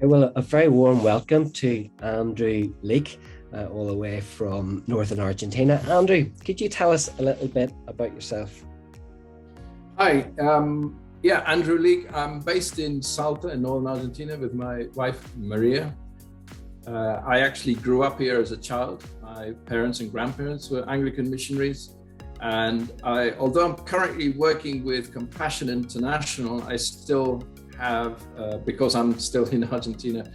Well, a very warm welcome to Andrew Leake, all the way from northern Argentina. Andrew, could you tell us a little bit about yourself? Hi, Andrew Leake. I'm based in Salta in northern Argentina with my wife, Maria. I actually grew up here as a child. My parents and grandparents were Anglican missionaries. Although I'm currently working with Compassion International, I still have, because I'm still in Argentina,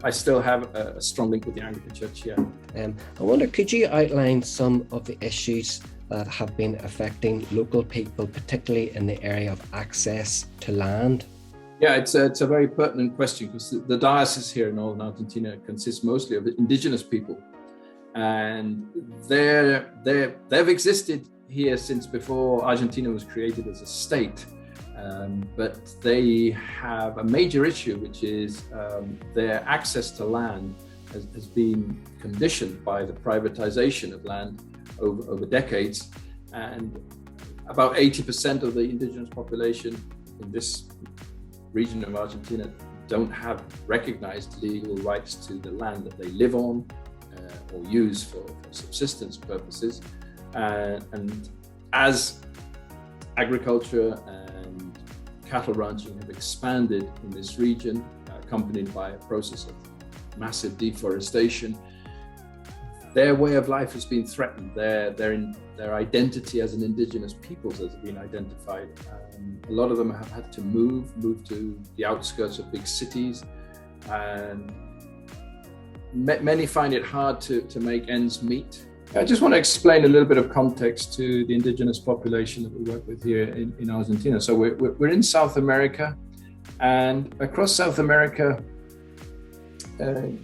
I still have a strong link with the Anglican Church here. I wonder, could you outline some of the issues that have been affecting local people, particularly in the area of access to land? Yeah, it's a very pertinent question because the diocese here in northern Argentina consists mostly of indigenous people, and they've existed here since before Argentina was created as a state. But they have a major issue, which is their access to land has been conditioned by the privatization of land over decades. And about 80% of the indigenous population in this region of Argentina don't have recognized legal rights to the land that they live on or use for subsistence purposes. And as agriculture and cattle ranching have expanded in this region, accompanied by a process of massive deforestation, their way of life has been threatened. Their identity as an indigenous peoples has been identified. A lot of them have had to move to the outskirts of big cities, and many find it hard to make ends meet. I just want to explain a little bit of context to the indigenous population that we work with here in Argentina. So we're in South America, and across South America, the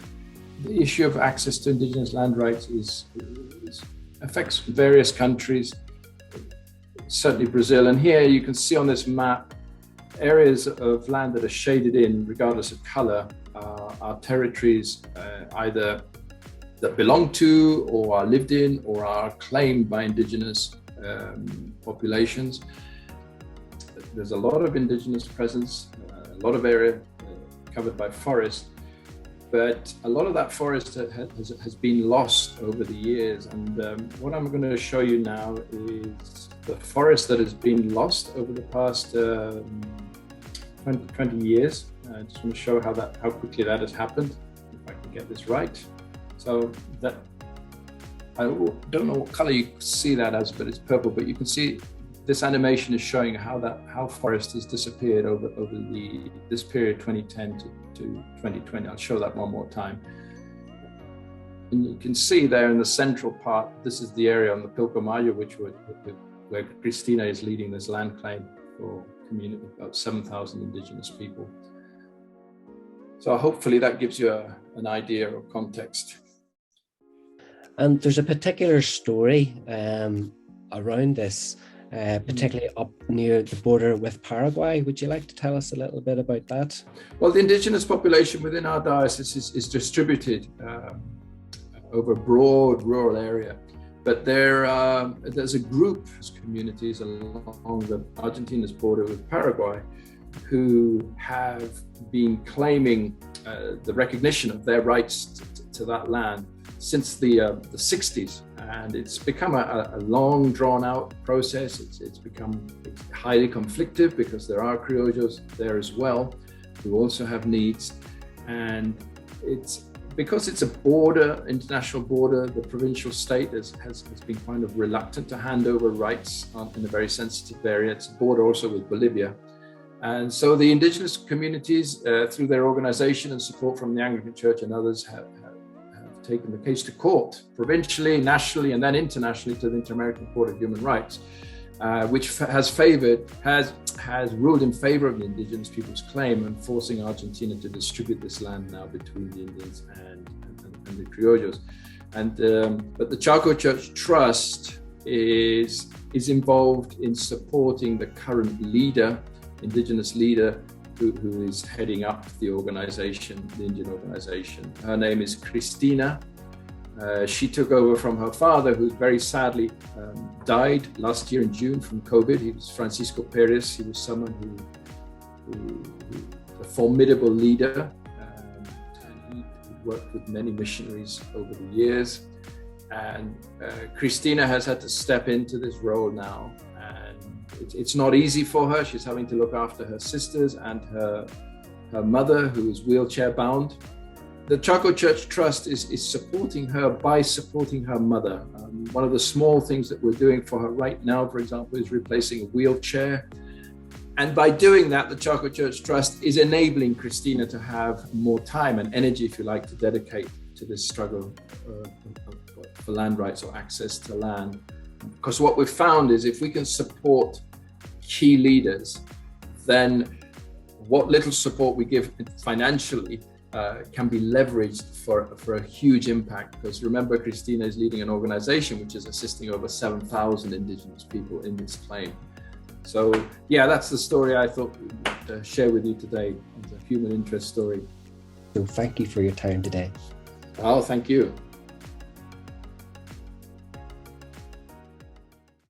issue of access to indigenous land rights affects various countries, certainly Brazil. And here you can see on this map, areas of land that are shaded in, regardless of color, are territories either that belong to or are lived in or are claimed by indigenous populations. There's a lot of indigenous presence, a lot of area covered by forest, but a lot of that forest has been lost over the years. And what I'm going to show you now is the forest that has been lost over the past 20 years. I just want to show how quickly that has happened, if I can get this right. So that, I don't know what color you see that as, but it's purple. But you can see this animation is showing how forest has disappeared over this period 2010 to 2020. I'll show that one more time. And you can see there in the central part, this is the area on the Pilcomayo, where Cristina is leading this land claim for a community of about 7,000 indigenous people. So hopefully that gives you an idea or context. And there's a particular story around this, particularly up near the border with Paraguay. Would you like to tell us a little bit about that? Well, the indigenous population within our diocese is distributed over a broad rural area, but there's a group of communities along Argentina's border with Paraguay who have been claiming the recognition of their rights to that land since the 60s, and it's become a long drawn out process. It's become highly conflictive because there are criollos there as well who also have needs, and because it's a border, international border, the provincial state has been kind of reluctant to hand over rights in a very sensitive area. It's a border also with Bolivia. And so the indigenous communities, through their organization and support from the Anglican Church and others, have taken the case to court, provincially, nationally, and then internationally to the Inter-American Court of Human Rights, which has ruled in favor of the indigenous people's claim and forcing Argentina to distribute this land now between the Indians and the criollos. But the Chaco Church Trust is involved in supporting the current leader, indigenous leader, who is heading up the organization, the Indian organization. Her name is Cristina. She took over from her father, who very sadly died last year in June from COVID. He was Francisco Perez. He was someone a formidable leader, worked with many missionaries over the years. And Christina has had to step into this role now. And it's not easy for her. She's having to look after her sisters and her mother, who is wheelchair bound. The Chaco Church Trust is supporting her by supporting her mother. One of the small things that we're doing for her right now, for example, is replacing a wheelchair. And by doing that, the Chaco Church Trust is enabling Christina to have more time and energy, if you like, to dedicate to this struggle for land rights or access to land. Because what we've found is if we can support key leaders, then what little support we give financially can be leveraged for a huge impact. Because remember, Christina is leading an organization which is assisting over 7,000 indigenous people in this claim. So yeah, that's the story I thought we'd share with you today. It's a human interest story. So thank you for your time today. Oh, thank you.